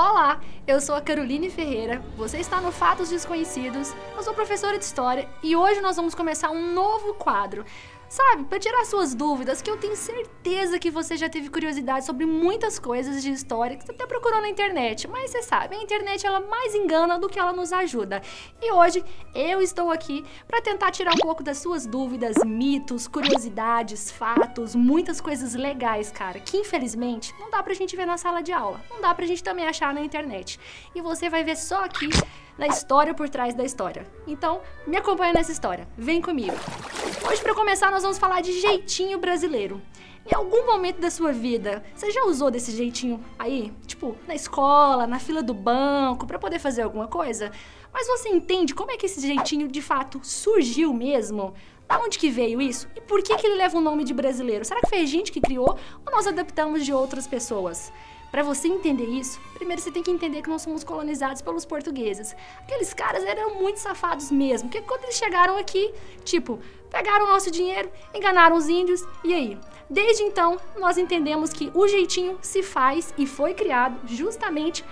Olá, eu sou a Caroline Ferreira, você está no Fatos Desconhecidos, eu sou professora de História e hoje nós vamos começar um novo quadro. Sabe, para tirar suas dúvidas, que eu tenho certeza que você já teve curiosidade sobre muitas coisas de história que você até procurou na internet, mas você sabe, a internet ela mais engana do que ela nos ajuda. E hoje eu estou aqui para tentar tirar um pouco das suas dúvidas, mitos, curiosidades, fatos, muitas coisas legais, cara, que infelizmente não dá pra gente ver na sala de aula, não dá pra gente também achar na internet. E você vai ver só aqui na história por trás da história. Então, me acompanha nessa história, vem comigo. Hoje, para começar, nós vamos falar de jeitinho brasileiro. Em algum momento da sua vida, você já usou desse jeitinho aí? Tipo, na escola, na fila do banco, para poder fazer alguma coisa? Mas você entende como é que esse jeitinho, de fato, surgiu mesmo? Da onde que veio isso? E por que ele leva o nome de brasileiro? Será que foi a gente que criou ou nós adaptamos de outras pessoas? Para você entender isso, primeiro você tem que entender que nós somos colonizados pelos portugueses. Aqueles caras eram muito safados mesmo, porque quando eles chegaram aqui, tipo, pegaram o nosso dinheiro, enganaram os índios, e aí? Desde então, nós entendemos que o jeitinho se faz e foi criado justamente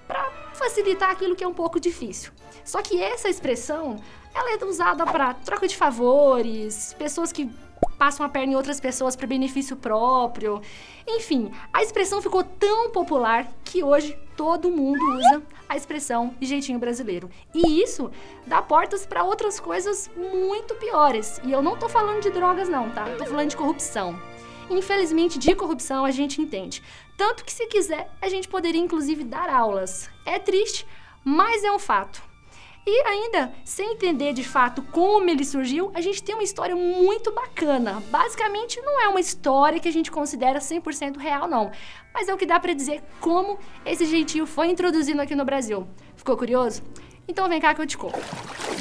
para facilitar aquilo que é um pouco difícil. Só que essa expressão, ela é usada para troca de favores, pessoas que passam a perna em outras pessoas para benefício próprio. Enfim, a expressão ficou tão popular que hoje todo mundo usa a expressão jeitinho brasileiro. E isso dá portas para outras coisas muito piores. E eu não tô falando de drogas não, tá? Tô falando de corrupção. Infelizmente, de corrupção a gente entende. Tanto que se quiser, a gente poderia inclusive dar aulas. É triste, mas é um fato. E ainda, sem entender de fato como ele surgiu, a gente tem uma história muito bacana. Basicamente, não é uma história que a gente considera 100% real, não. Mas é o que dá pra dizer como esse jeitinho foi introduzido aqui no Brasil. Ficou curioso? Então vem cá que eu te conto.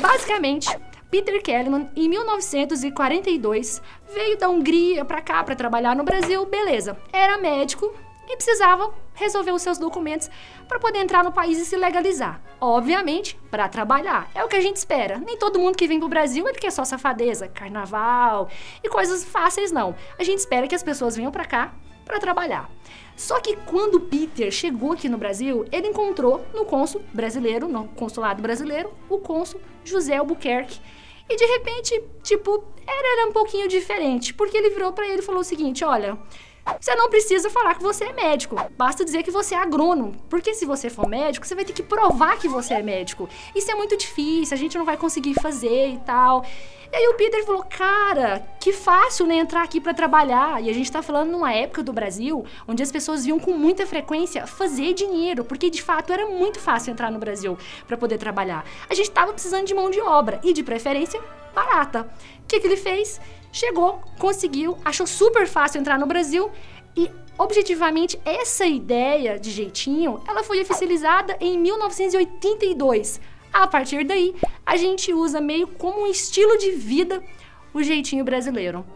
Basicamente, Peter Kellerman, em 1942, veio da Hungria pra cá pra trabalhar no Brasil, beleza. Era médico e precisava resolver os seus documentos para poder entrar no país e se legalizar. Obviamente, para trabalhar. É o que a gente espera. Nem todo mundo que vem pro Brasil ele quer só safadeza, carnaval e coisas fáceis, não. A gente espera que as pessoas venham para cá para trabalhar. Só que quando Peter chegou aqui no Brasil, ele encontrou no cônsul brasileiro, no consulado brasileiro, o cônsul José Albuquerque. E de repente, tipo, era um pouquinho diferente, porque ele virou para ele e falou o seguinte, olha, você não precisa falar que você é médico, basta dizer que você é agrônomo, porque se você for médico, você vai ter que provar que você é médico. Isso é muito difícil, a gente não vai conseguir fazer e tal. E aí o Peter falou, cara, que fácil, né, entrar aqui pra trabalhar. E a gente tá falando numa época do Brasil, onde as pessoas vinham com muita frequência fazer dinheiro, porque de fato era muito fácil entrar no Brasil pra poder trabalhar. A gente tava precisando de mão de obra, e de preferência, barata. O que ele fez? Chegou, conseguiu, achou super fácil entrar no Brasil e, objetivamente, essa ideia de jeitinho, ela foi oficializada em 1982. A partir daí, a gente usa meio como um estilo de vida o jeitinho brasileiro.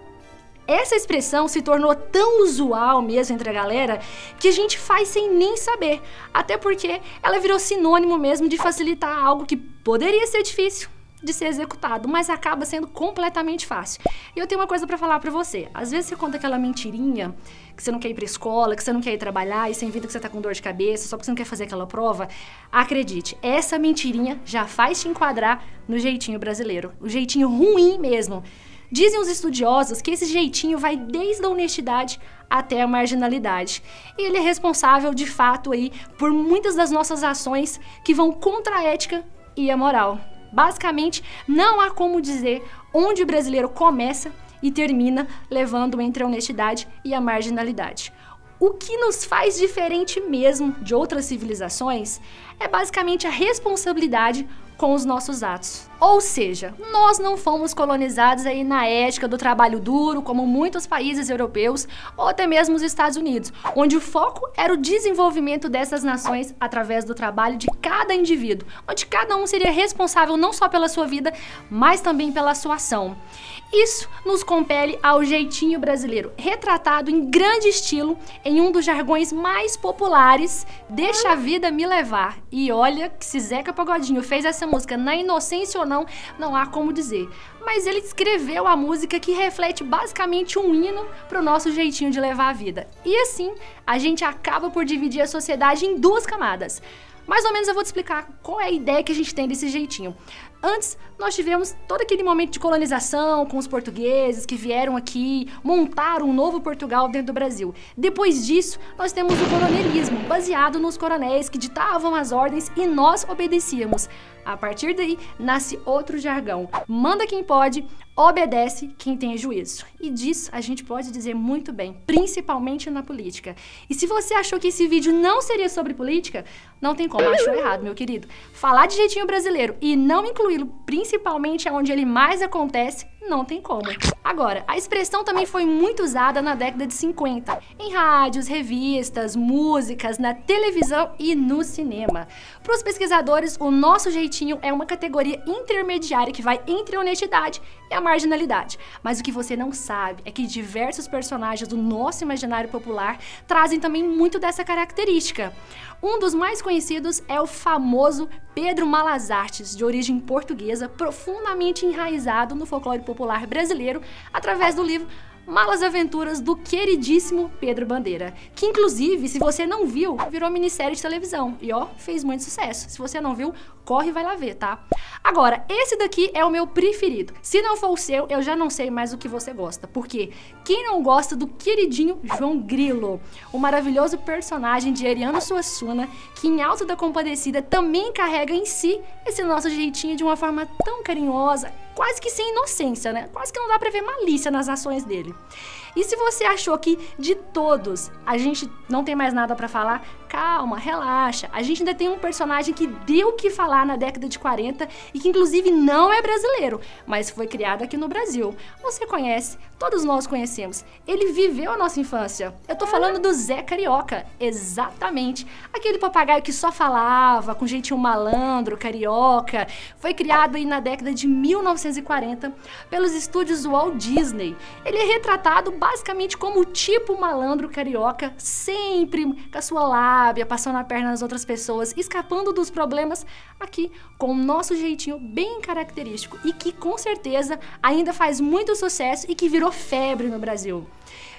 Essa expressão se tornou tão usual mesmo entre a galera que a gente faz sem nem saber, até porque ela virou sinônimo mesmo de facilitar algo que poderia ser difícil de ser executado, mas acaba sendo completamente fácil. E eu tenho uma coisa pra falar pra você. Às vezes você conta aquela mentirinha que você não quer ir pra escola, que você não quer ir trabalhar e você inventa que você tá com dor de cabeça só porque você não quer fazer aquela prova. Acredite, essa mentirinha já faz te enquadrar no jeitinho brasileiro. O jeitinho ruim mesmo. Dizem os estudiosos que esse jeitinho vai desde a honestidade até a marginalidade. E ele é responsável, de fato, aí, por muitas das nossas ações que vão contra a ética e a moral. Basicamente, não há como dizer onde o brasileiro começa e termina levando entre a honestidade e a marginalidade. O que nos faz diferente mesmo de outras civilizações é basicamente a responsabilidade com os nossos atos. Ou seja, nós não fomos colonizados aí na ética do trabalho duro, como muitos países europeus ou até mesmo os Estados Unidos, onde o foco era o desenvolvimento dessas nações através do trabalho de cada indivíduo, onde cada um seria responsável não só pela sua vida, mas também pela sua ação. Isso nos compele ao jeitinho brasileiro, retratado em grande estilo em um dos jargões mais populares, Deixa a Vida Me Levar. E olha que se Zeca Pagodinho fez essa música na inocência ou não, não há como dizer. Mas ele escreveu a música que reflete basicamente um hino pro nosso jeitinho de levar a vida. E assim, a gente acaba por dividir a sociedade em duas camadas. Mais ou menos eu vou te explicar qual é a ideia que a gente tem desse jeitinho. Antes, nós tivemos todo aquele momento de colonização com os portugueses que vieram aqui, montaram um novo Portugal dentro do Brasil. Depois disso, nós temos o coronelismo, baseado nos coronéis que ditavam as ordens e nós obedecíamos. A partir daí, nasce outro jargão. Manda quem pode, obedece quem tem juízo. E disso a gente pode dizer muito bem, principalmente na política. E se você achou que esse vídeo não seria sobre política, não tem como, achou errado, meu querido. Falar de jeitinho brasileiro e não incluí-lo, principalmente onde ele mais acontece, não tem como. Agora, a expressão também foi muito usada na década de 50, em rádios, revistas, músicas, na televisão e no cinema. Para os pesquisadores, o nosso jeitinho é uma categoria intermediária que vai entre a honestidade e a marginalidade. Mas o que você não sabe é que diversos personagens do nosso imaginário popular trazem também muito dessa característica. Um dos mais conhecidos é o famoso Pedro Malas Artes, de origem portuguesa, profundamente enraizado no folclore popular brasileiro, através do livro Malas Aventuras do queridíssimo Pedro Bandeira, que inclusive, se você não viu, virou minissérie de televisão e ó, fez muito sucesso. Se você não viu, corre e vai lá ver, tá? Agora, esse daqui é o meu preferido. Se não for o seu, eu já não sei mais o que você gosta, porque quem não gosta do queridinho João Grilo, o maravilhoso personagem de Ariano Suassuna, que em Alto da Compadecida também carrega em si esse nosso jeitinho de uma forma tão carinhosa, quase que sem inocência, né? Quase que não dá pra ver malícia nas ações dele. E se você achou que de todos a gente não tem mais nada pra falar, calma, relaxa. A gente ainda tem um personagem que deu o que falar na década de 40 e que inclusive não é brasileiro, mas foi criado aqui no Brasil. Você conhece, todos nós conhecemos. Ele viveu a nossa infância. Eu tô falando do Zé Carioca, exatamente. Aquele papagaio que só falava, com jeitinho malandro, carioca. Foi criado aí na década de 1940 pelos estúdios Walt Disney. Ele é retratado basicamente como o tipo malandro carioca, sempre com a sua lábia, passando a perna nas outras pessoas, escapando dos problemas aqui com o nosso jeitinho bem característico e que com certeza ainda faz muito sucesso e que virou febre no Brasil.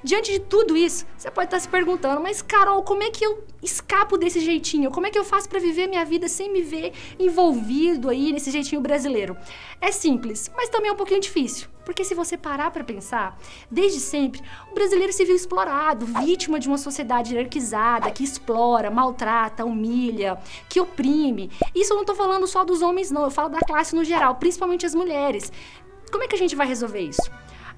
Diante de tudo isso, você pode estar se perguntando, mas Carol, como é que eu escapo desse jeitinho? Como é que eu faço para viver minha vida sem me ver envolvido aí nesse jeitinho brasileiro? É simples, mas também é um pouquinho difícil. Porque se você parar para pensar, desde sempre, o brasileiro se viu explorado, vítima de uma sociedade hierarquizada, que explora, maltrata, humilha, que oprime. Isso eu não tô falando só dos homens não, eu falo da classe no geral, principalmente as mulheres. Como é que a gente vai resolver isso?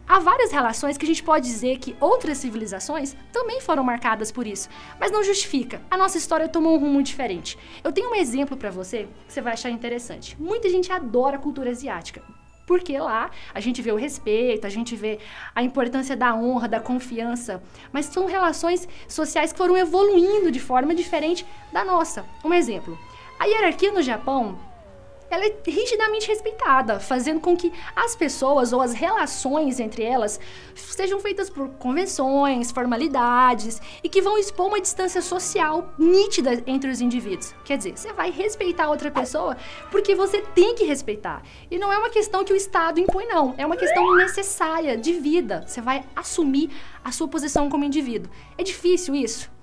Há várias relações que a gente pode dizer que outras civilizações também foram marcadas por isso, mas não justifica. A nossa história tomou um rumo diferente. Eu tenho um exemplo para você que você vai achar interessante. Muita gente adora a cultura asiática, porque lá a gente vê o respeito, a gente vê a importância da honra, da confiança, mas são relações sociais que foram evoluindo de forma diferente da nossa. Um exemplo, a hierarquia no Japão, ela é rigidamente respeitada, fazendo com que as pessoas ou as relações entre elas sejam feitas por convenções, formalidades e que vão expor uma distância social nítida entre os indivíduos. Quer dizer, você vai respeitar a outra pessoa porque você tem que respeitar. E não é uma questão que o Estado impõe, não. É uma questão necessária de vida. Você vai assumir a sua posição como indivíduo. É difícil isso?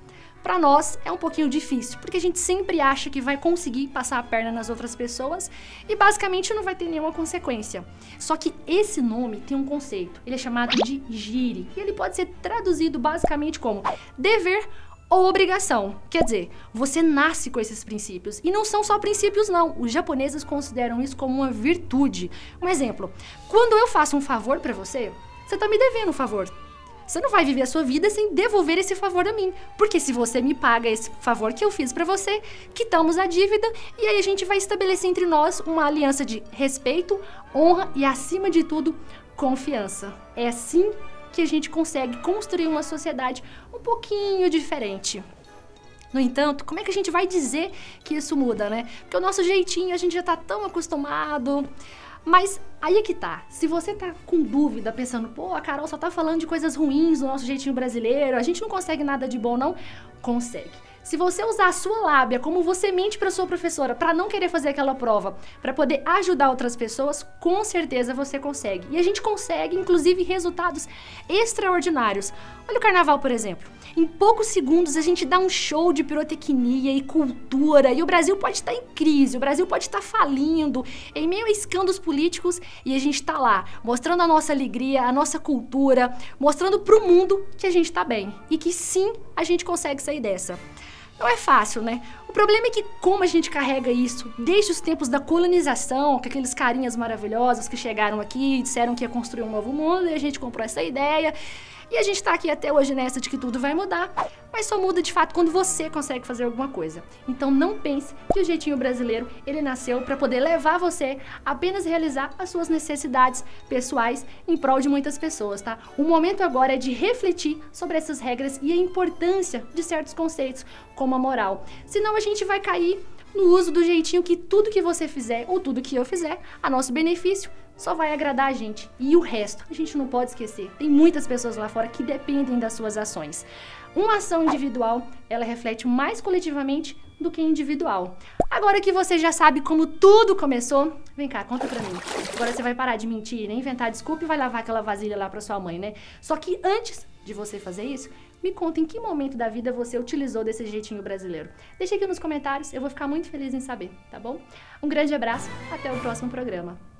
Para nós é um pouquinho difícil, porque a gente sempre acha que vai conseguir passar a perna nas outras pessoas e basicamente não vai ter nenhuma consequência. Só que esse nome tem um conceito, ele é chamado de jiri, e ele pode ser traduzido basicamente como dever ou obrigação. Quer dizer, você nasce com esses princípios. E não são só princípios, não. Os japoneses consideram isso como uma virtude. Um exemplo, quando eu faço um favor para você, você tá me devendo um favor. Você não vai viver a sua vida sem devolver esse favor a mim. Porque se você me paga esse favor que eu fiz pra você, quitamos a dívida e aí a gente vai estabelecer entre nós uma aliança de respeito, honra e, acima de tudo, confiança. É assim que a gente consegue construir uma sociedade um pouquinho diferente. No entanto, como é que a gente vai dizer que isso muda, né? Porque o nosso jeitinho, a gente já tá tão acostumado. Mas aí é que tá, se você tá com dúvida, pensando, pô, a Carol só tá falando de coisas ruins do nosso jeitinho brasileiro, a gente não consegue nada de bom não, consegue. Se você usar a sua lábia, como você mente para sua professora, para não querer fazer aquela prova, para poder ajudar outras pessoas, com certeza você consegue. E a gente consegue, inclusive, resultados extraordinários. Olha o carnaval, por exemplo. Em poucos segundos a gente dá um show de pirotecnia e cultura, e o Brasil pode estar em crise, o Brasil pode estar falindo, em meio a escândalos políticos, e a gente tá lá, mostrando a nossa alegria, a nossa cultura, mostrando pro mundo que a gente tá bem, e que sim, a gente consegue sair dessa. Não é fácil, né? O problema é que como a gente carrega isso desde os tempos da colonização, com aqueles carinhas maravilhosos que chegaram aqui e disseram que ia construir um novo mundo, e a gente comprou essa ideia, e a gente tá aqui até hoje nessa de que tudo vai mudar, mas só muda de fato quando você consegue fazer alguma coisa. Então não pense que o jeitinho brasileiro, ele nasceu para poder levar você a apenas realizar as suas necessidades pessoais em prol de muitas pessoas, tá? O momento agora é de refletir sobre essas regras e a importância de certos conceitos, como a moral. Senão a gente vai cair no uso do jeitinho que tudo que você fizer ou tudo que eu fizer, a nosso benefício, só vai agradar a gente. E o resto, a gente não pode esquecer. Tem muitas pessoas lá fora que dependem das suas ações. Uma ação individual, ela reflete mais coletivamente do que individual. Agora que você já sabe como tudo começou, vem cá, conta pra mim. Agora você vai parar de mentir, né? Inventar desculpa e vai lavar aquela vasilha lá pra sua mãe, né? Só que antes de você fazer isso, me conta em que momento da vida você utilizou desse jeitinho brasileiro. Deixa aqui nos comentários, eu vou ficar muito feliz em saber, tá bom? Um grande abraço, até o próximo programa.